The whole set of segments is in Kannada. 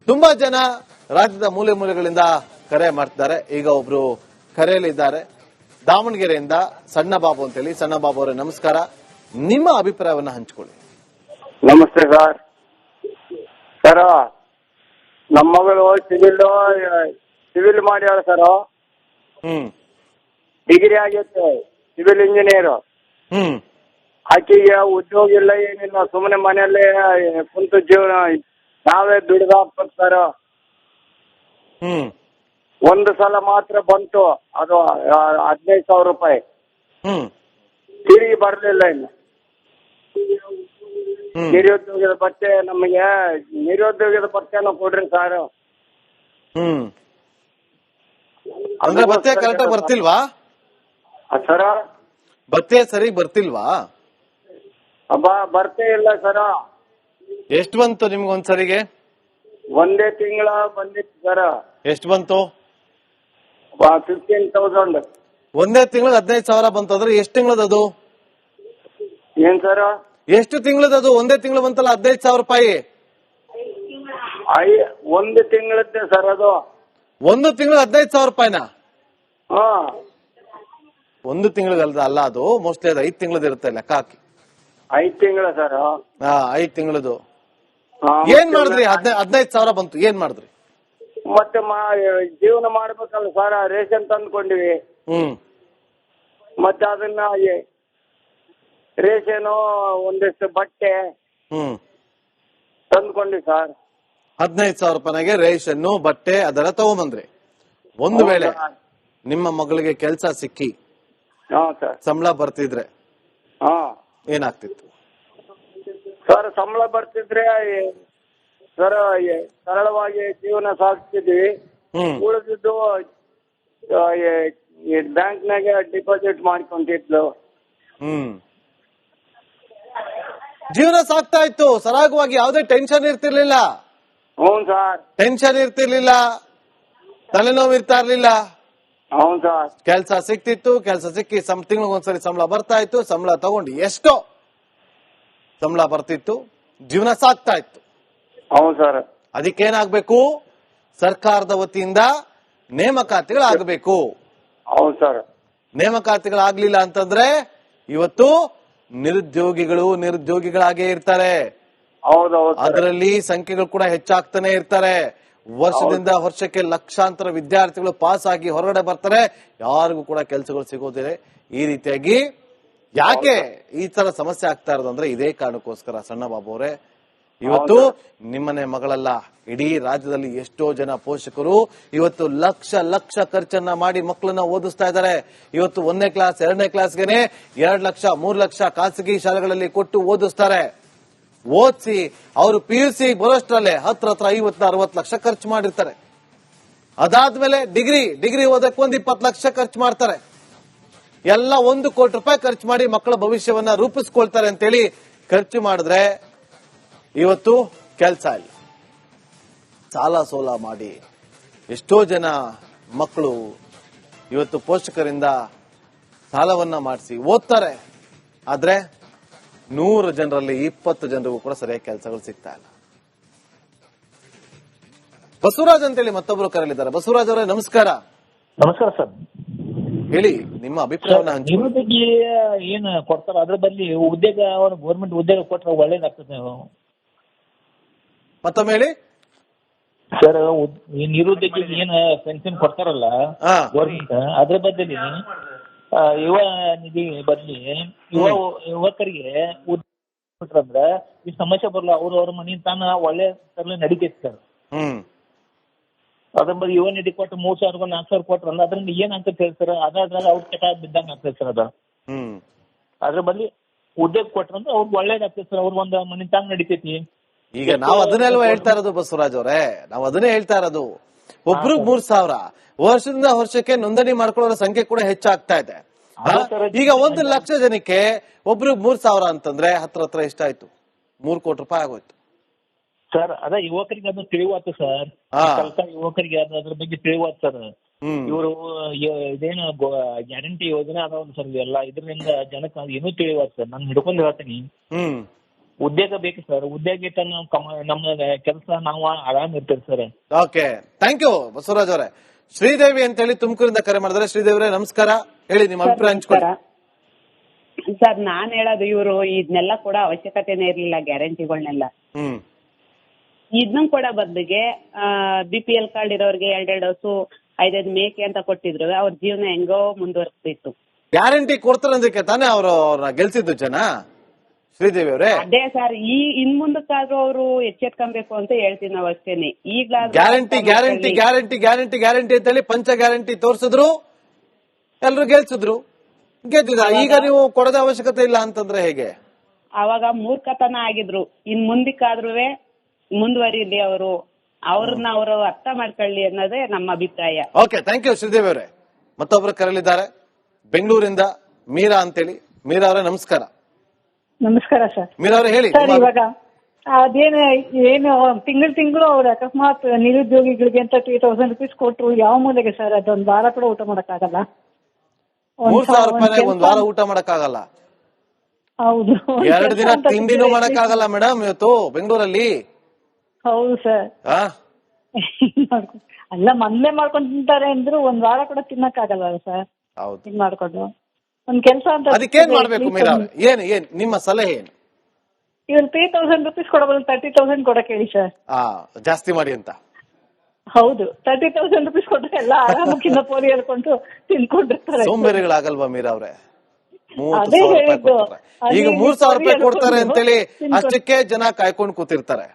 ತುಂಬಾ ಜನ ರಾಜ್ಯದ ಮೂಲೆ ಮೂಲೆಗಳಿಂದ ಕರೆ ಮಾಡ್ತಿದ್ದಾರೆ. ಈಗ ಒಬ್ರು ಕರೆಯಲ್ಲಿದ್ದಾರೆ, ದಾವಣಗೆರೆಯಿಂದ ಸಣ್ಣ ಬಾಬು ಅಂತೇಳಿ. ಸಣ್ಣ ಬಾಬು ಅವರೇ ನಮಸ್ಕಾರ, ನಿಮ್ಮ ಅಭಿಪ್ರಾಯವನ್ನ ಹಂಚಿಕೊಳ್ಳಿ. ನಮಸ್ತೆ ಸರ್. ಸರ್, ನಮ್ಮ ಮಗಳು ಸಿವಿಲ್ ಮಾಡ್ಯಾಳ ಸರ್. ಡಿಗ್ರಿ ಆಗೈತೆ, ಸಿವಿಲ್ ಇಂಜಿನಿಯರ್. ಆಕೆಗೆ ಉದ್ಯೋಗ ಇಲ್ಲ, ಏನಿಲ್ಲ, ಸುಮ್ಮನೆ ಮನೆಯಲ್ಲೇ ಕುಂತು ಜೀವನ ನಾವೇ ದುಡಿದು ಹಾಕ್ಬೇಕು ಸರ್. ಒಂದು ಸಲ ಮಾತ್ರ ಬಂತು, ಅದು 15,000 ರೂಪಾಯಿ. ತಿರುಗಿ ಬರಲಿಲ್ಲ. ಇನ್ನು ನಿರುದ್ಯೋಗದ ಭತ್ಯೆ, ನಮಗೆ ನಿರುದ್ಯೋಗದ ಭತ್ಯೆನ ಕೊಡ್ರಿ ಸರ್. ಅಂದ್ರೆ ಭತ್ಯೆ ಕರೆಕ್ಟಾಗಿ ಬರ್ತಿಲ್ವಾ ಸರ? ಭತ್ಯೆ ಸರಿ ಬರ್ತಿಲ್ವಾ? ಬರ್ತೇ ಇಲ್ಲ ಸರ. ಎಷ್ಟು ಬಂತು ನಿಮ್ಗೆ ಒಂದ್ಸರಿಗೆ? ಒಂದೇ ತಿಂಗಳ ಬಂದಿತ್ತು ಸರ. ಎಷ್ಟು ಬಂತು? 15,000. ಒಂದೇ ತಿಂಗಳಿಗೆ 15,000 ಬಂತು. ಅಂದ್ರೆ ಎಷ್ಟು ತಿಂಗಳದದು? ಏನ್ ಸರ? ಎಷ್ಟು ತಿಂಗಳದದು? ಒಂದೇ ತಿಂಗಳು ಬಂತಲ್ಲ 15,000 ರೂಪಾಯಿ. ಒಂದು ತಿಂಗಳದ್ದೆ ಸರ್ ಅದು. ಒಂದು ತಿಂಗಳು 15,000 ರೂಪಾಯಿನ? ಹಾ, ಒಂದು ತಿಂಗಳಿಗೆ ಅಲ್ಲ, ಅದು ಮೋಸ್ಟ್ಲಿ ಅದು 5 ತಿಂಗಳದ ಇರುತ್ತೆ, ಲೆಕ್ಕ ಹಾಕಿ. 5 ತಿಂಗಳ ಸರ್. 5 ತಿಂಗಳದು. ಏನ್ ಮಾಡಿದ್ರಿ? 15,000 ಬಂತು, ಏನ್ ಮಾಡಿದ್ರಿ? ಮತ್ತೆ ಜೀವನ ಮಾಡ್ಬೇಕಲ್ಲ ಸರ್. ರೇಷನ್ ತಂದ್ಕೊಂಡಿವಿ. ಮತ್ತೆ ಅದನ್ನ ರೇಷನ್, ಒಂದಿಷ್ಟು ಬಟ್ಟೆ ತಂದ್ಕೊಂಡ್ವಿ ಸರ್. 15,000 ರೂಪಾಯಿಗೆ ರೇಷನ್ನು ಬಟ್ಟೆ ಅದೆಲ್ಲ ತಗೊಂಬಂದ್ರಿ. ಒಂದು ವೇಳೆ ನಿಮ್ಮ ಮಗಳಿಗೆ ಕೆಲಸ ಸಿಕ್ಕಿ ಸಂಬಳ ಬರ್ತಿದ್ರೆ ಏನಾಗ್ತಿತ್ತು ಸರ್? ಸಂಬಳ ಬರ್ತಿದ್ರೆ ಸರ್ ಸರಳವಾಗಿ ಜೀವನ ಸಾಗಿಸ್ತಿದ್ವಿ. ಉಳಿದಿದ್ದು ಬ್ಯಾಂಕ್ನಾಗೆ ಡಿಪಾಸಿಟ್ ಮಾಡ್ಕೊಂತಿದ್ಲು. ಜೀವನ ಸಾಗ್ತಾ ಇತ್ತು ಸರಾಗವಾಗಿ, ಯಾವುದೇ ಟೆನ್ಷನ್ ಇರ್ತಿರ್ಲಿಲ್ಲ. ಹ್ಞೂ ಸರ್. ಟೆನ್ಷನ್ ಇರ್ತಿರ್ಲಿಲ್ಲ, ತಲೆನೋವು ಇರ್ತಾ ಇರ್ಲಿಲ್ಲ. ಹೌದು ಸರ್. ಕೆಲಸ ಸಿಕ್ತಿತ್ತು, ಕೆಲಸ ಸಿಕ್ಕಿ ತಿಂಗಳಿಗೊಂದ್ಸರಿ ಸಂಬಳ ಬರ್ತಾ ಇತ್ತು. ಸಂಬಳ ತಗೊಂಡು ಎಷ್ಟೋ ಸಂಬಳ ಬರ್ತಿತ್ತು, ಜೀವನ ಸಾಗ್ತಾ ಇತ್ತು. ಹೌದು ಸರ್. ಅದಕ್ಕೇನಾಗ್ಬೇಕು? ಸರ್ಕಾರದ ವತಿಯಿಂದ ನೇಮಕಾತಿಗಳಾಗಬೇಕು. ಹೌದು ಸರ್. ನೇಮಕಾತಿಗಳಾಗ್ಲಿಲ್ಲ ಅಂತಂದ್ರೆ ಇವತ್ತು ನಿರುದ್ಯೋಗಿಗಳಾಗೇ ಇರ್ತಾರೆ. ಹೌದೌದು. ಅದರಲ್ಲಿ ಸಂಖ್ಯೆಗಳು ಕೂಡ ಹೆಚ್ಚಾಗ್ತಾನೆ ಇರ್ತಾರೆ. ವರ್ಷದಿಂದ ವರ್ಷಕ್ಕೆ ಲಕ್ಷಾಂತರ ವಿದ್ಯಾರ್ಥಿಗಳು ಪಾಸ್ ಆಗಿ ಹೊರಗಡೆ ಬರ್ತಾರೆ, ಯಾರಿಗೂ ಕೂಡ ಕೆಲಸಗಳು ಸಿಗೋದಿಲ್ಲ. ಈ ರೀತಿಯಾಗಿ ಯಾಕೆ ಈ ತರ ಸಮಸ್ಯೆ ಆಗ್ತಾ ಇರೋದು ಅಂದ್ರೆ ಇದೇ ಕಾರಣಕ್ಕೋಸ್ಕರ. ಸಣ್ಣ ಬಾಬು ಅವರೇ, ಇವತ್ತು ನಿಮ್ಮನೆ ಮಗಳಲ್ಲ, ಇಡೀ ರಾಜ್ಯದಲ್ಲಿ ಎಷ್ಟೋ ಜನ ಪೋಷಕರು ಇವತ್ತು ಲಕ್ಷ ಲಕ್ಷ ಖರ್ಚನ್ನ ಮಾಡಿ ಮಕ್ಕಳನ್ನ ಓದಿಸ್ತಾ ಇದ್ದಾರೆ. ಇವತ್ತು 1ನೇ ಕ್ಲಾಸ್ 2ನೇ ಕ್ಲಾಸ್ಗೆನೆ 2 ಲಕ್ಷ 3 ಲಕ್ಷ ಖಾಸಗಿ ಶಾಲೆಗಳಲ್ಲಿ ಕೊಟ್ಟು ಓದಿಸ್ತಾರೆ. ಓದಿಸಿ ಅವರು PUC ಬರೋಷ್ಟ್ರಲ್ಲೇ ಹತ್ರ 50-60 ಲಕ್ಷ ಖರ್ಚು ಮಾಡಿರ್ತಾರೆ. ಅದಾದ್ಮೇಲೆ ಡಿಗ್ರಿ ಓದಕ್ಕೆ 20 ಲಕ್ಷ ಖರ್ಚು ಮಾಡ್ತಾರೆ. ಎಲ್ಲ 1 ಕೋಟಿ ರೂಪಾಯಿ ಖರ್ಚು ಮಾಡಿ ಮಕ್ಕಳ ಭವಿಷ್ಯವನ್ನ ರೂಪಿಸ್ಕೊಳ್ತಾರೆ ಅಂತೇಳಿ ಖರ್ಚು ಮಾಡಿದ್ರೆ ಇವತ್ತು ಕೆಲಸ ಇಲ್ಲ. ಸಾಲ ಸೋಲ ಮಾಡಿ ಎಷ್ಟೋ ಜನ ಮಕ್ಕಳು ಇವತ್ತು ಪೋಷಕರಿಂದ ಸಾಲವನ್ನ ಮಾಡಿಸಿ ಓದ್ತಾರೆ. ಆದ್ರೆ 100 ಜನರಲ್ಲಿ 20 ಜನರಿಗೂ ಕೂಡ ಸರಿಯಾಗಿ ಕೆಲಸಗಳು ಸಿಗ್ತಾ ಇಲ್ಲ. ಬಸವರಾಜ್ ಅಂತೇಳಿ ಮತ್ತೊಬ್ರು ಕರೆಯಲಿದ್ದಾರೆ. ಬಸವರಾಜ್ ಅವರೇ ನಮಸ್ಕಾರ. ನಮಸ್ಕಾರ ಸರ್. ಹೇಳಿ, ನಿಮ್ಮ ಅಭಿಪ್ರಾಯವನ್ನ ಹಂಚಿಕೊಳ್ಳಿ. ಏನ್ ಕೊಡ್ತಾರ ಅದ್ರ ಬದಲಿ ಉದ್ಯೋಗ, ಗೌರ್ಮೆಂಟ್ ಉದ್ಯೋಗ ಕೊಟ್ಟರೆ ಒಳ್ಳೇದಾಗ್ತದೆ. ಮತ್ತೊಮ್ಮೆ ಹೇಳಿ ಸರ್. ನಿರುದ್ಯೋಗಿ ಏನ್ ಪೆನ್ಷನ್ ಕೊಡ್ತಾರಲ್ಲ ಗೌರ್ಮೆಂಟ್, ಅದ್ರ ಬದಲಿ ಯುವ ನಿಧಿ ಬದಲಿ ಯುವಕರಿಗೆ ಉದ್ಯೋಗ ಈ ಸಮಸ್ಯೆ ಬರಲ್ಲ. ಅವ್ರ ಮನೆ ತಾನ ಒಳ್ಳೆ ತರಲೆ ನಡೀತೈತಿ ಸರ್. ಅದ್ರ ಬದಲು ಯುವ ನಿಧಿ ಕೊಟ್ಟು 3,000 4,000 ಕೊಟ್ರಲ್ಲ, ಅದ್ರಿಂದ ಏನ್ ಅಂತ ಹೇಳ್ತಾರೆ? ಅದ್ರಾಗ ಅವ್ರ ಕೆಟ್ಟ ಬಿದ್ದಂಗ ಆಗ್ತದೆ ಸರ್. ಅದ ಅದ್ರ ಬದಲಿ ಉದ್ಯೋಗ ಕೊಟ್ರಂದ್ರೆ ಅವ್ರಿಗೆ ಒಳ್ಳೇದಾಗ್ತದೆ ಸರ್. ಅವ್ರ ಒಂದ್ ಮನೆ ತಾನ ನಡೀತೈತಿ. ಈಗ ನಾವು ಅದನ್ನೆಲ್ವ ಹೇಳ್ತಾ ಇರೋದು ಬಸವರಾಜ್ ಅವರೇ, ನಾವು ಅದನ್ನೇ ಹೇಳ್ತಾ ಇರೋದು. ಒಬ್ರಿಗೆ 3,000, ವರ್ಷದಿಂದ ವರ್ಷಕ್ಕೆ ನೋಂದಣಿ ಮಾಡ್ಕೊಳ್ಳೋರ ಸಂಖ್ಯೆ ಕೂಡ ಹೆಚ್ಚಾಗ್ತಾ ಇದೆ. ಈಗ 1 ಲಕ್ಷ ಜನಕ್ಕೆ ಒಬ್ರಿಗೆ 3,000 ಅಂತಂದ್ರೆ ಹತ್ರ ಎಷ್ಟಾಯ್ತು? 3 ಕೋಟಿ ರೂಪಾಯಿ ಆಗೋಯ್ತು ಸರ್. ಅದ ಯುವಕರಿಗೆ ಅದನ್ನ ತಿಳಿವಾತು ಸರ್. ಸ್ವಲ್ಪ ಯುವಕರಿಗೆ ಅದ್ರ ಬಗ್ಗೆ ತಿಳಿವಾತು ಸರ್. ಇವರು ಇದೇನು ಗ್ಯಾರಂಟಿ ಯೋಜನೆ ಅದಾವ ಸರ್, ಎಲ್ಲ ಇದರಿಂದ ಜನಕ್ಕೆ ಏನೂ ತಿಳಿವಾತು ಸರ್. ನಾನು ಹಿಡ್ಕೊಂಡು ಹೇಳ್ತೀನಿ. ಉದ್ಯೋಗ ಬೇಕು ಸರ್. ಉದ್ಯೋಗ ಇಟ್ಟ ನಮ್ಮ ಕೆಲಸ ನಾವು ಆರಾಮ್ ಇರ್ತೀವಿ sir. Okay, thank you Basavaraj ಅವರೇ. ಶ್ರೀದೇವಿ ಅಂತ ಹೇಳಿ ತುಮಕೂರಿಂದ ಕರೆ ಮಾಡಿದ್ರೆ. ಶ್ರೀದೇವಿ ನಮಸ್ಕಾರ, ಹೇಳಿ ನಿಮ್ಮ ಅಭಿಪ್ರಾಯ ಹಂಚ್ಕೊಳ್ಳಿ. ಸರ್ ನಾನ್ ಹೇಳೋದು ಇವರು ಇದನ್ನೆಲ್ಲ ಕೂಡ ಅವಶ್ಯಕತೆನೇ ಇರ್ಲಿಲ್ಲ, ಗ್ಯಾರಂಟಿಗಳನ್ನೆಲ್ಲ. ಇದನ್ನ ಕೂಡ ಬದಲಿಗೆ BPL ಕಾರ್ಡ್ ಇರೋರಿಗೆ 2 ಡೋಸು 5 ಮೇಕೆ ಅಂತ ಕೊಟ್ಟಿದ್ರು, ಅವ್ರ ಜೀವನ ಹೆಂಗೋ ಮುಂದುವರ್ತಿತ್ತು. ಗ್ಯಾರಂಟಿ ಕೊಡ್ತಾರಂದಕ್ಕೆ ತಾನೇ ಅವ್ರನ್ನ ಗೆಲ್ಸಿದ್ದು ಜನ. ಶ್ರೀದೇವಿ ಅವರೇ, ಅದೇ ಸರ್, ಇನ್ ಮುಂದಕ್ಕಾದ್ರೂ ಅವರು ಎಚ್ಚೆತ್ಕೊಬೇಕು ಅಂತ ಹೇಳ್ತೀವಿ ನಾವು ಅಷ್ಟೇನೆ. ಈಗ್ಲಾದ್ರೂ guarantee guarantee guarantee guarantee guarantee ಅಂತ ಹೇಳಿ ಪಂಚ ಗ್ಯಾರಂಟಿ ತೋರ್ಸಿದ್ರು, ಎಲ್ರು ಗೆಲ್ಸಿದ್ರು, ಗೆದ್ದಿದ್ದಾರೆ. ಈಗ ನೀವು ಕೊಡೋದ ಅವಶ್ಯಕತೆ ಇಲ್ಲ ಅಂತಂದ್ರೆ ಹೇಗೆ? ಅವಾಗ ಮೂರ್ಖತನ ಆಗಿದ್ರು. ಇನ್ ಮುಂದಕ್ಕಾದ್ರೂ ಮುಂದುವರಿಲಿ, ಅವ್ರನ್ನ ಅವರು ಅರ್ಥ ಮಾಡ್ಕೊಳ್ಳಿ ಅನ್ನೋದೇ ನಮ್ಮ ಅಭಿಪ್ರಾಯ. ಓಕೆ, ಥ್ಯಾಂಕ್ ಯು ಶ್ರೀದೇವಿ ಅವರೇ. ಮತ್ತೊಬ್ರು ಕರೆಯಲಿದ್ದಾರೆ ಬೆಂಗಳೂರಿಂದ, ಮೀರಾ ಅಂತೇಳಿ. ಮೀರಾ ಅವರೇ ನಮಸ್ಕಾರ. ನಮಸ್ಕಾರ ಸರ್. ಮೀರಾ ಅವರೇ ಹೇಳಿ. ಸರ್ ಇವಾಗ ಏನು ತಿಂಗಳು ಅವ್ರು ಅಕಸ್ಮಾತ್ ನಿರುದ್ಯೋಗಿಗಳಿಗೆ ಅಂತ 3000 ರೂಪೀಸ್ ಕೊಟ್ರು, ಯಾವ ಮೂಲೆಗೆ ಸರ್? ಅದೊಂದ್ ವಾರ ಕೂಡ ಊಟ ಮಾಡಕ್ಕಾಗಲ್ಲ. 3000 ರೂಪಾಯಿ ಒಂದ್ ವಾರ ಊಟ ಮಾಡಕ್ಕಾಗಲ್ಲ. ಹೌದು, 2 ದಿನ ತಿಂಡಿನೂ ಮಾಡಕ್ಕಾಗಲ್ಲ ಮೇಡಮ್ ಇವತ್ತು ಬೆಂಗಳೂರಲ್ಲಿ. ಹೌದು ಸರ್. ಅಲ್ಲ ಮೊದ್ಲೇ ಮಾಡ್ಕೊಂಡು ತಿಂತಾರೆ ಅಂದ್ರು ಒಂದ್ ವಾರ ಕೂಡ ತಿನ್ನಕ್ಕಾಗಲ್ಲ ಸರ್. ಹೌದು, ಹಿಂಗ್ ಮಾಡ್ಕೊಂಡು ಒಂದ್ ಕೆಲ್ಸ ಅಂತ. ಅದಕ್ಕೇನ್ ಮಾಡ್ಬೇಕು ಮೀರಾ? ಏನ್ ನಿಮ್ಮ ಸಲಹೆ ಏನು? ಇವ್ರು 3000 ರೂಪೀಸ್ ಕೊಡಬಲ್ಲ 30,000 ಕೊಡಕ್ ಹೇಳಿ ಸರ್. ಜಾಸ್ತಿ ಮಾಡಿ ಅಂತ. ಹೌದು, 30,000 ರೂಪೀಸ್ ಕೊಟ್ರೆ ಎಲ್ಲ ಆರಾಮಕ್ಕಿಂತ ಪೋರಿ ಹೇಳ್ಕೊಂಡು ತಿನ್ಕೊಂಡಿರ್ತಾರೆ. ಸೋಂಬೇರಿಗಳಾಗಲ್ವಾ ಮೀರಾ ಅವ್ರೆ? 30,000 ಅದೇ ರೂಪಾಯಿ ಹೇಳಿದ್ದು. ಕೊಡ್ತಾರೆ. ಈಗ 3,000 ರೂಪಾಯಿ ಕೊಡ್ತಾರೆ ಅಂತೇಳಿ ಅಷ್ಟಕ್ಕೆ ಜನ ಕಾಯ್ಕೊಂಡು ಕೂತಿರ್ತಾರೆ.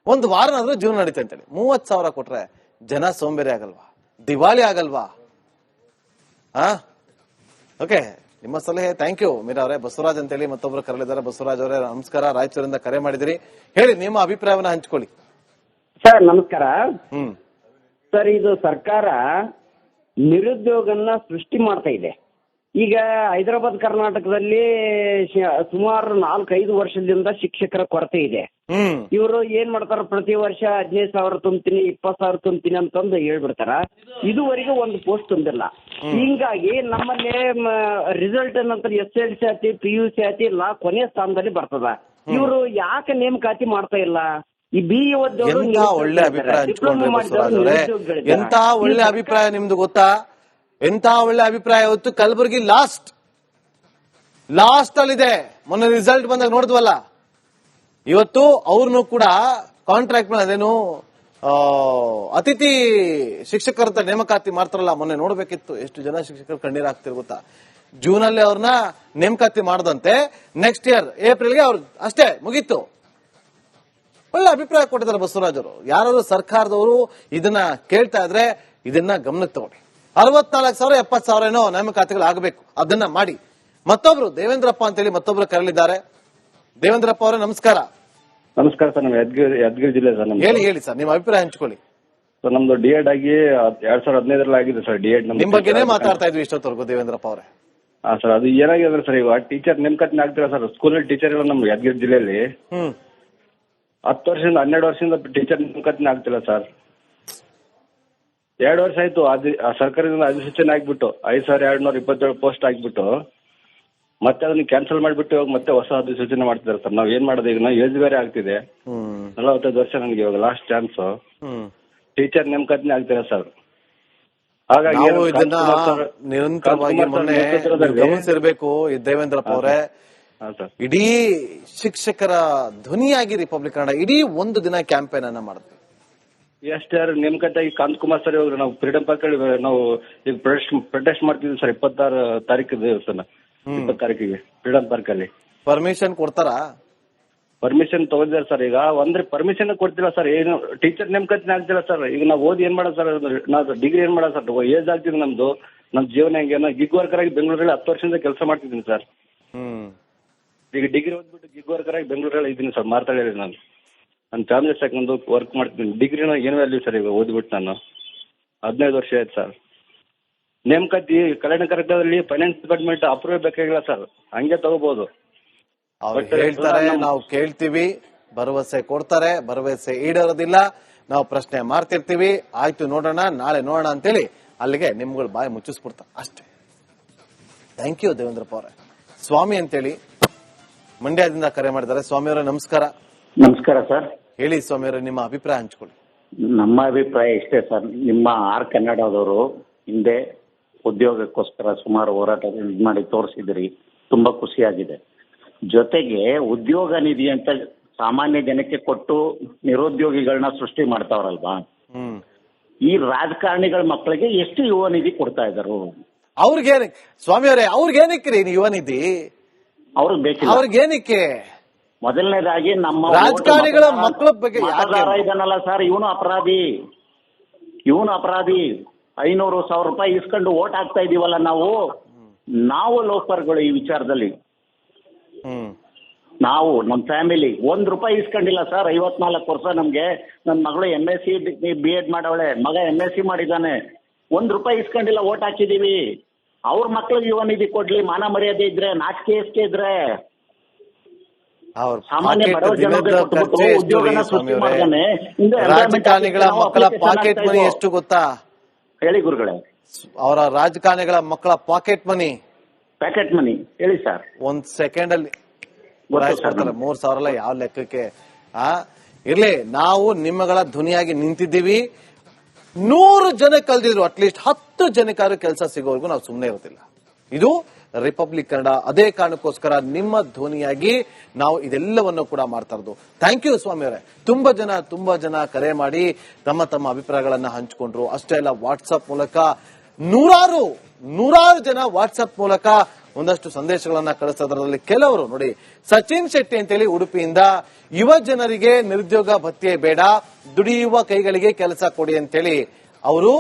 ಒಂದು ವಾರನಾದ್ರೂ ಜೀವನ ನಡೀತೆ ಅಂತೇಳಿ 30,000 ಕೊಟ್ರೆ ಜನ ಸೋಂಬೇರಿ ಆಗಲ್ವಾ? ದಿವಾಳಿ ಆಗಲ್ವಾ? ಓಕೆ, ನಿಮ್ಮ ಸಲಹೆ ಥ್ಯಾಂಕ್ ಯು ಮೀರಾ ಅವರೇ. ಬಸವರಾಜ್ ಅಂತೇಳಿ ಮತ್ತೊಬ್ರು ಕರೆಯಲಿದ್ದಾರೆ. ಬಸವರಾಜ್ ಅವರೇ ನಮಸ್ಕಾರ, ರಾಯಚೂರಿಂದ ಕರೆ ಮಾಡಿದಿರಿ. ಹೇಳಿ, ನಿಮ್ಮ ಅಭಿಪ್ರಾಯವನ್ನ ಹಂಚ್ಕೊಳ್ಳಿ. ಸರ್ ನಮಸ್ಕಾರ. ಸರ್, ಇದು ಸರ್ಕಾರ ನಿರುದ್ಯೋಗನ ಸೃಷ್ಟಿ ಮಾಡ್ತಾ ಇದೆ. ಈಗ ಹೈದರಾಬಾದ್ ಕರ್ನಾಟಕದಲ್ಲಿ ಸುಮಾರು 4-5 ವರ್ಷದಿಂದ ಶಿಕ್ಷಕರ ಕೊರತೆ ಇದೆ. ಇವರು ಏನ್ ಮಾಡ್ತಾರ, ಪ್ರತಿ ವರ್ಷ 15,000 ತುಂಬ್ತೀನಿ, 20,000 ತುಂಬ್ತೀನಿ ಅಂತಂದು ಹೇಳ್ಬಿಡ್ತಾರ. ಇದುವರೆಗೂ ಒಂದು ಪೋಸ್ಟ್ ತುಂಬಿಲ್ಲ. ಹಿಂಗಾಗಿ ನಮ್ಮಲ್ಲಿ ರಿಸಲ್ಟ್ ನಂತರ SLC ಆತಿ, PUC ಆತಿ ಎಲ್ಲ ಕೊನೆ ಸ್ಥಾನದಲ್ಲಿ ಬರ್ತದ. ಇವರು ಯಾಕೆ ನೇಮಕಾತಿ ಮಾಡ್ತಾ ಇಲ್ಲ? ಈ ಎಂತ ಒಳ್ಳೆ ಅಭಿಪ್ರಾಯ ಹಂಚ್ಕೊಂಡ್ರೆ ಬಸವರಾಜ್ ಅವರೇ, ಎಂತ ಒಳ್ಳೆ ಅಭಿಪ್ರಾಯ ನಿಮ್ದು ಗೊತ್ತಾ? ಎಂತ ಒಳ್ಳೆ ಅಭಿಪ್ರಾಯ. ಇವತ್ತು ಕಲಬುರಗಿ ಲಾಸ್ಟ್ ಅಲ್ಲಿದೆ. ಮೊನ್ನೆ ರಿಸಲ್ಟ್ ಬಂದಾಗ ನೋಡಿದ್ವಲ್ಲ. ಇವತ್ತು ಅವ್ರನ್ನು ಕೂಡ ಕಾಂಟ್ರಾಕ್ಟ್ ಅದೇನು ಅತಿಥಿ ಶಿಕ್ಷಕರ ನೇಮಕಾತಿ ಮಾಡ್ತಾರಲ್ಲ, ಮೊನ್ನೆ ನೋಡ್ಬೇಕಿತ್ತು. ಎಷ್ಟು ಜನ ಶಿಕ್ಷಕರು ಕಣ್ಣೀರ್ ಹಾಕ್ತಿರ್ ಗೊತ್ತಾ? ಜೂನ್ ಅಲ್ಲಿ ಅವ್ರನ್ನ ನೇಮಕಾತಿ ಮಾಡದಂತೆ ನೆಕ್ಸ್ಟ್ ಇಯರ್ ಏಪ್ರಿಲ್ಗೆ ಅವ್ರು ಅಷ್ಟೇ ಮುಗೀತು. ಒಳ್ಳೆ ಅಭಿಪ್ರಾಯ ಕೊಟ್ಟಿದ್ದಾರೆ ಬಸವರಾಜ್ ಅವರು. ಯಾರಾದ್ರೂ ಸರ್ಕಾರದವರು ಇದನ್ನ ಕೇಳ್ತಾ ಇದ್ರೆ ಇದನ್ನ ಗಮನಕ್ಕೆ ತಗೊಳ್ಳಿ. 64,000 70,000 ಏನೋ ನೇಮಕಾತಿಗಳು ಆಗಬೇಕು, ಅದನ್ನ ಮಾಡಿ. ಮತ್ತೊಬ್ರು ದೇವೇಂದ್ರಪ್ಪ ಅಂತೇಳಿ ಮತ್ತೊಬ್ರು ಕರೆಯಲಿದ್ದಾರೆ. ದೇವೇಂದ್ರಪ್ಪ ಅವರೇ ನಮಸ್ಕಾರ. ನಮಸ್ಕಾರ ಸರ್, ನಮ್ಮ ಯಾದಗಿರಿ ಜಿಲ್ಲೆ ಸರ್. ಹೇಳಿ ಸರ್, ನಿಮ್ಮ ಅಭಿಪ್ರಾಯ ಹಂಚ್ಕೊಳ್ಳಿ. ಸರ್, ನಮ್ದು D.Ed ಆಗಿ 2015 ಆಗಿದೆ ಸರ್. D.Ed ನಿಮ್ ಬಗ್ಗೆನೇ ಮಾತಾಡ್ತಾ ಇದ್ವಿ ಇಷ್ಟೊತ್ತವರೆಗೂ ದೇವೇಂದ್ರಪ್ಪ ಅವರೇ. ಸರ್, ಅದು ಏನಾಗಿದೆ ಸರ್, ಈಗ ಟೀಚರ್ ನೇಮಕಾತಿನ ಆಗ್ತೀರಾ ಸರ್. ಸ್ಕೂಲಲ್ಲಿ ಟೀಚರ್ ಇಲ್ಲ ನಮ್ಮ ಯಾದಗಿರಿ ಜಿಲ್ಲೆಯಲ್ಲಿ. 10 ವರ್ಷದಿಂದ 12 ವರ್ಷದಿಂದ ಟೀಚರ್ ನೇಮಕಾತಿನ ಆಗ್ತಿಲ್ಲ ಸರ್. 2 ವರ್ಷ ಆಯ್ತು. ಸರ್ಕಾರದಿಂದ ಅಧಿಸೂಚನೆ ಆಗ್ಬಿಟ್ಟು 5,227 ಪೋಸ್ಟ್ ಆಗ್ಬಿಟ್ಟು ಮತ್ತೆ ಅದನ್ನ ಕ್ಯಾನ್ಸಲ್ ಮಾಡ್ಬಿಟ್ಟು ಇವಾಗ ಮತ್ತೆ ಹೊಸ ಅಧಿಸೂಚನೆ ಮಾಡ್ತಿದ್ದಾರೆ ಸರ್. ನಾವ್ ಏನ್ ಮಾಡೋದು? ಈಗ ನಾವು ಏಜ್ ಬೇರೆ ಆಗ್ತಿದೆ, 45 ವರ್ಷ ನನಗೆ ಇವಾಗ ಲಾಸ್ಟ್ ಚಾನ್ಸ್. ಟೀಚರ್ ನೇಮಕಾತಿನೇ ಆಗ್ತಿಲ್ಲ ಸರ್. ಹಾಗಾಗಿ ಇದನ್ನ ನಿರಂತರವಾಗಿ ಮೊನ್ನೆ ಗಮನಿಸಿರ್ಬೇಕು ದೇವೇಂದ್ರಪ್ಪ ಅವರೇ. ಇಡೀ ಶಿಕ್ಷಕರ ಧ್ವನಿಯಾಗಿ ರಿಪಬ್ಲಿಕ್ ಕನ್ನಡ ಇಡೀ ಒಂದು ದಿನ ಕ್ಯಾಂಪೇನ್ ಅನ್ನ ಮಾಡಿದ್ವಿ. ಎಷ್ಟು ಯಾರು ನೇಮಕಾತಿ ಆಗಿ ಕಾಂತಕುಮಾರ್ ಸರ್ ಇವಾಗ ನಾವು ಫ್ರೀಡಂ ಪಾರ್ಕ್ ಅಲ್ಲಿ ನಾವು ಈಗ ಪ್ರೊಟೆಸ್ಟ್ ಮಾಡ್ತಿದ್ವಿ ಸರ್. 26 ತಾರೀಕು ದಿವಸ 20 ತಾರೀಕಿಗೆ ಫ್ರೀಡಂ ಪಾರ್ಕ್ ಅಲ್ಲಿ ಪರ್ಮಿಷನ್ ಕೊಡ್ತಾರಾ? ಪರ್ಮಿಷನ್ ತಗೊಂಡಿದ್ದಾರೆ ಸರ್. ಈಗ ಅಂದ್ರೆ ಪರ್ಮಿಷನ್ ಕೊಡ್ತಿಲ್ಲ ಸರ್. ಏನು ಟೀಚರ್ ನೇಮಕಾತಿನ ಆಗ್ತಿಲ್ಲ ಸರ್. ಈಗ ನಾವು ಓದಿ ಏನ್ ಮಾಡೋದು ಸರ್? ನಾವು ಡಿಗ್ರಿ ಏನ್ ಮಾಡೋದು ಸರ್? ಏಜ್ ಆಗ್ತಿದೆ ನಮ್ದು. ನಮ್ ಜೀವನ ಹೆಂಗೆ? ಗಿಗ್ ವರ್ಕರ್ ಆಗಿ ಬೆಂಗಳೂರಲ್ಲಿ 10 ವರ್ಷದಿಂದ ಕೆಲಸ ಮಾಡ್ತಿದ್ದೀನಿ ಸರ್. ಈಗ ಡಿಗ್ರಿ ಓದ್ಬಿಟ್ಟು ಗಿಗ್ ವರ್ಕರ್ ಆಗಿ ಬೆಂಗಳೂರಲ್ಲಿ ಇದ್ದೀನಿ ಸರ್. ಮಾತಾಡಿರಿ ನಾನು. ನನ್ನ ಫ್ಯಾಮಿಲಿ ಸಾಕೊಂಡು ವರ್ಕ್ ಮಾಡ್ತೀನಿ. ಡಿಗ್ರಿನ ಏನು ವ್ಯಾಲ್ಯೂ ಸರ್? ಈಗ ಓದ್ಬಿಟ್ಟು ನಾನು 15 ವರ್ಷ ಆಯ್ತು ಸರ್. ನೇಮಕಾತಿ ಕಲ್ಯಾಣ ಕರ್ನಾಟಕದಲ್ಲಿ ಫೈನಾನ್ಸ್ ಡಿಪಾರ್ಟ್ಮೆಂಟ್ ಅಪ್ರೂವ್ ಬೇಕಾಗಿಲ್ಲ ಸರ್. ಹಂಗೆ ತಗೋಬಹುದು. ಅವ್ರು ಹೇಳ್ತಾರೆ, ನಾವು ಕೇಳ್ತೀವಿ, ಭರವಸೆ ಕೊಡ್ತಾರೆ, ಭರವಸೆ ಈಡೇರೋದಿಲ್ಲ. ನಾವು ಪ್ರಶ್ನೆ ಮಾಡ್ತಿರ್ತೀವಿ, ಆಯ್ತು ನೋಡೋಣ, ನಾಳೆ ನೋಡೋಣ ಅಂತೇಳಿ ಅಲ್ಲಿಗೆ ನಿಮ್ಗಳು ಬಾಯಿ ಮುಚ್ಚಿಸ್ಬಿಡ್ತಾರೆ ಅಷ್ಟೇ. ಥ್ಯಾಂಕ್ ಯು ದೇವೇಂದ್ರಪ್ಪ ಅವರೇ. ಸ್ವಾಮಿ ಅಂತೇಳಿ ಮಂಡ್ಯದಿಂದ ಕರೆ ಮಾಡಿದ್ದಾರೆ. ಸ್ವಾಮಿಯವರೇ ನಮಸ್ಕಾರ. ನಮಸ್ಕಾರ ಸರ್. ಹೇಳಿ ಸ್ವಾಮಿಯವರೇ, ನಿಮ್ಮ ಅಭಿಪ್ರಾಯ ಹಂಚ್ಕೊಳ್ಳಿ. ನಮ್ಮ ಅಭಿಪ್ರಾಯ ಇಷ್ಟೇ ಸರ್, ನಿಮ್ಮ ಆರ್ ಕನ್ನಡದವರು ಹಿಂದೆ ಉದ್ಯೋಗಕ್ಕೋಸ್ಕರ ಸುಮಾರು ಹೋರಾಟ ಮಾಡಿ ತೋರಿಸಿದ್ರಿ, ತುಂಬಾ ಖುಷಿಯಾಗಿದೆ. ಜೊತೆಗೆ ಉದ್ಯೋಗ ನಿಧಿ ಅಂತ ಸಾಮಾನ್ಯ ಜನಕ್ಕೆ ಕೊಟ್ಟು ನಿರುದ್ಯೋಗಿಗಳನ್ನ ಸೃಷ್ಟಿ ಮಾಡ್ತಾವ್ರಲ್ವಾ, ಈ ರಾಜಕಾರಣಿಗಳ ಮಕ್ಕಳಿಗೆ ಎಷ್ಟು ಯುವ ನಿಧಿ ಕೊಡ್ತಾ ಇದ್ದಾರೆ? ಅವ್ರಿಗೇನ ಸ್ವಾಮಿಯವರೇ, ಅವ್ರಿಗೇನಕ್ರಿ ಯುವ ನಿಧಿ? ಅವ್ರಿಗೆ ಬೇಕಿಲ್ಲ. ಅವ್ರಿಗೇನಕ್ಕೆ? ಮೊದಲನೇದಾಗಿ ನಮ್ಮ ರಾಜಕಾರಣಿಗಳ ಮಕ್ಕಳ ಬಗ್ಗೆ ಮತದಾರ ಇದನ್ನಲ್ಲ ಸರ್, ಇವನು ಅಪರಾಧಿ. 500,000 ರೂಪಾಯಿ ಇಸ್ಕೊಂಡು ಓಟ್ ಹಾಕ್ತಾ ಇದೀವಲ್ಲ ನಾವು ಲೋಫರ್ಗಳು ಈ ವಿಚಾರದಲ್ಲಿ. ನಾವು ನಮ್ಮ ಫ್ಯಾಮಿಲಿ ₹1 ಇಸ್ಕೊಂಡಿಲ್ಲ ಸರ್. 54 ವರ್ಷ ನಮ್ಗೆ. ನನ್ನ ಮಗಳು MSc B.Ed ಮಾಡವಳೆ, ಮಗ MSc ಮಾಡಿದ್ದಾನೆ. ₹1 ಇಸ್ಕೊಂಡಿಲ್ಲ, ಓಟ್ ಹಾಕಿದೀವಿ. ಅವ್ರ ಮಕ್ಳಿಗೆ ಯುವ ನಿಧಿ ಕೊಡ್ಲಿ, ಮಾನ ಮರ್ಯಾದೆ ಇದ್ರೆ, ನಾಚಿಕೆ ಎಷ್ಟೇ ಇದ್ರೆ. ಸಾಮಾನ್ಯ ಬಡವ ಜನತೆ ಕೊಟ್ಬಿಟ್ಟು ಉದ್ಯೋಗನ ಸೃಷ್ಟಿ ಮಾಡ್ತಾನೆ. ರಾಜಕಾರಣಿಗಳ ಮಕ್ಕಳ ಪಾಕೆಟ್ ಮನಿ ಎಷ್ಟು ಗೊತ್ತಾ? ಹೇಳಿ ಗುರುಗಳೇ. ಅವರ ರಾಜಕಾರಣಿಗಳ ಮಕ್ಕಳ ಪಾಕೆಟ್ ಮನಿ, ಪ್ಯಾಕೆಟ್ ಮನಿ ಹೇಳಿ ಸರ್. 1 ಸೆಕೆಂಡ್ ಅಲ್ಲಿ 3,000 ಯಾವ ಲೆಕ್ಕಕ್ಕೆ? ಇರ್ಲಿ, ನಾವು ನಿಮ್ಮಗಳ ಧ್ವನಿಯಾಗಿ ನಿಂತಿದ್ದೀವಿ. 100 ಜನ ಕಲ್ದಿದ್ರು, ಅಟ್ಲೀಸ್ಟ್ 10 ಜನಕ್ಕಾದ್ರೂ ಕೆಲಸ ಸಿಗೋವರೆಗೂ ನಾವು ಸುಮ್ಮನೆ ಇರೋದಿಲ್ಲ. ಇದು ರಿಪಬ್ಲಿಕ್ ಕನ್ನಡ. ಅದೇ ಕಾರಣಕ್ಕೋಸ್ಕರ ನಿಮ್ಮ ಧ್ವನಿಯಾಗಿ ನಾವು ಇದೆಲ್ಲವನ್ನು ಕೂಡ ಮಾಡ್ತಾ ಇರೋದು. ಥ್ಯಾಂಕ್ ಯು ಸ್ವಾಮಿಯವರೇ. ತುಂಬಾ ಜನ ಕರೆ ಮಾಡಿ ತಮ್ಮ ಅಭಿಪ್ರಾಯಗಳನ್ನ ಹಂಚಿಕೊಂಡ್ರು. ಅಷ್ಟೇ ಅಲ್ಲ, ವಾಟ್ಸ್ಆಪ್ ಮೂಲಕ ನೂರಾರು ಜನ ವಾಟ್ಸ್ಆಪ್ ಮೂಲಕ ಒಂದಷ್ಟು ಸಂದೇಶಗಳನ್ನ ಕಳಿಸೋದ್ರಲ್ಲಿ ಕೆಲವರು ನೋಡಿ, ಸಚಿನ್ ಶೆಟ್ಟಿ ಅಂತೇಳಿ ಉಡುಪಿಯಿಂದ, ಯುವ ಜನರಿಗೆ ನಿರುದ್ಯೋಗ ಭತ್ಯೆ ಬೇಡ, ದುಡಿಯುವ ಕೈಗಳಿಗೆ ಕೆಲಸ ಕೊಡಿ ಅಂತೇಳಿ ಅವರು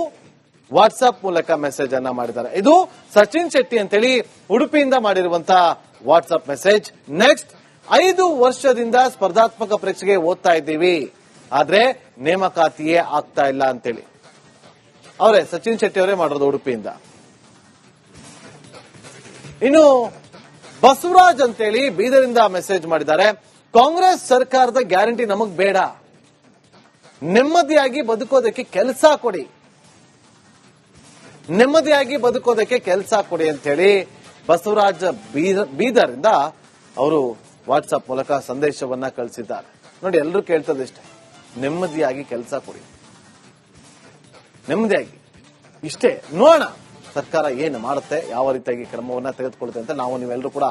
ವಾಟ್ಸ್ಆಪ್ ಮೂಲಕ ಮೆಸೇಜ್ ಅನ್ನ ಮಾಡಿದ್ದಾರೆ. ಇದು ಸಚಿನ್ ಶೆಟ್ಟಿ ಅಂತೇಳಿ ಉಡುಪಿಯಿಂದ ಮಾಡಿರುವಂತಹ ವಾಟ್ಸ್ಆಪ್ ಮೆಸೇಜ್. ನೆಕ್ಸ್ಟ್, 5 ವರ್ಷದಿಂದ ಸ್ಪರ್ಧಾತ್ಮಕ ಪರೀಕ್ಷೆಗೆ ಓದ್ತಾ ಇದ್ದೀವಿ, ಆದ್ರೆ ನೇಮಕಾತಿಯೇ ಆಗ್ತಾ ಇಲ್ಲ ಅಂತೇಳಿ ಅವರೇ ಸಚಿನ್ ಶೆಟ್ಟಿ ಅವರೇ ಮಾಡಿರೋದು ಉಡುಪಿಯಿಂದ. ಇನ್ನು ಬಸವರಾಜ್ ಅಂತೇಳಿ ಬೀದರಿಂದ ಮೆಸೇಜ್ ಮಾಡಿದ್ದಾರೆ. ಕಾಂಗ್ರೆಸ್ ಸರ್ಕಾರದ ಗ್ಯಾರಂಟಿ ನಮಗ್ ಬೇಡ, ನೆಮ್ಮದಿಯಾಗಿ ಬದುಕೋದಕ್ಕೆ ಕೆಲಸ ಕೊಡಿ, ನೆಮ್ಮದಿಯಾಗಿ ಬದುಕೋದಕ್ಕೆ ಕೆಲಸ ಕೊಡಿ ಅಂತ ಹೇಳಿ ಬಸವರಾಜ್ ಬೀದರಿಂದ ಅವರು ವಾಟ್ಸ್ಆಪ್ ಮೂಲಕ ಸಂದೇಶವನ್ನ ಕಳಿಸಿದ್ದಾರೆ. ನೋಡಿ, ಎಲ್ಲರೂ ಕೇಳ್ತದಿಷ್ಟೇ, ನೆಮ್ಮದಿಯಾಗಿ ಕೆಲಸ ಕೊಡಿ, ನೆಮ್ಮದಿಯಾಗಿ. ಇಷ್ಟೇ. ನೋಡೋಣ ಸರ್ಕಾರ ಏನು ಮಾಡುತ್ತೆ, ಯಾವ ರೀತಿಯಾಗಿ ಕ್ರಮವನ್ನ ತೆಗೆದುಕೊಳ್ಳುತ್ತೆ ಅಂತ ನಾವು ನೀವೆಲ್ಲರೂ ಕೂಡ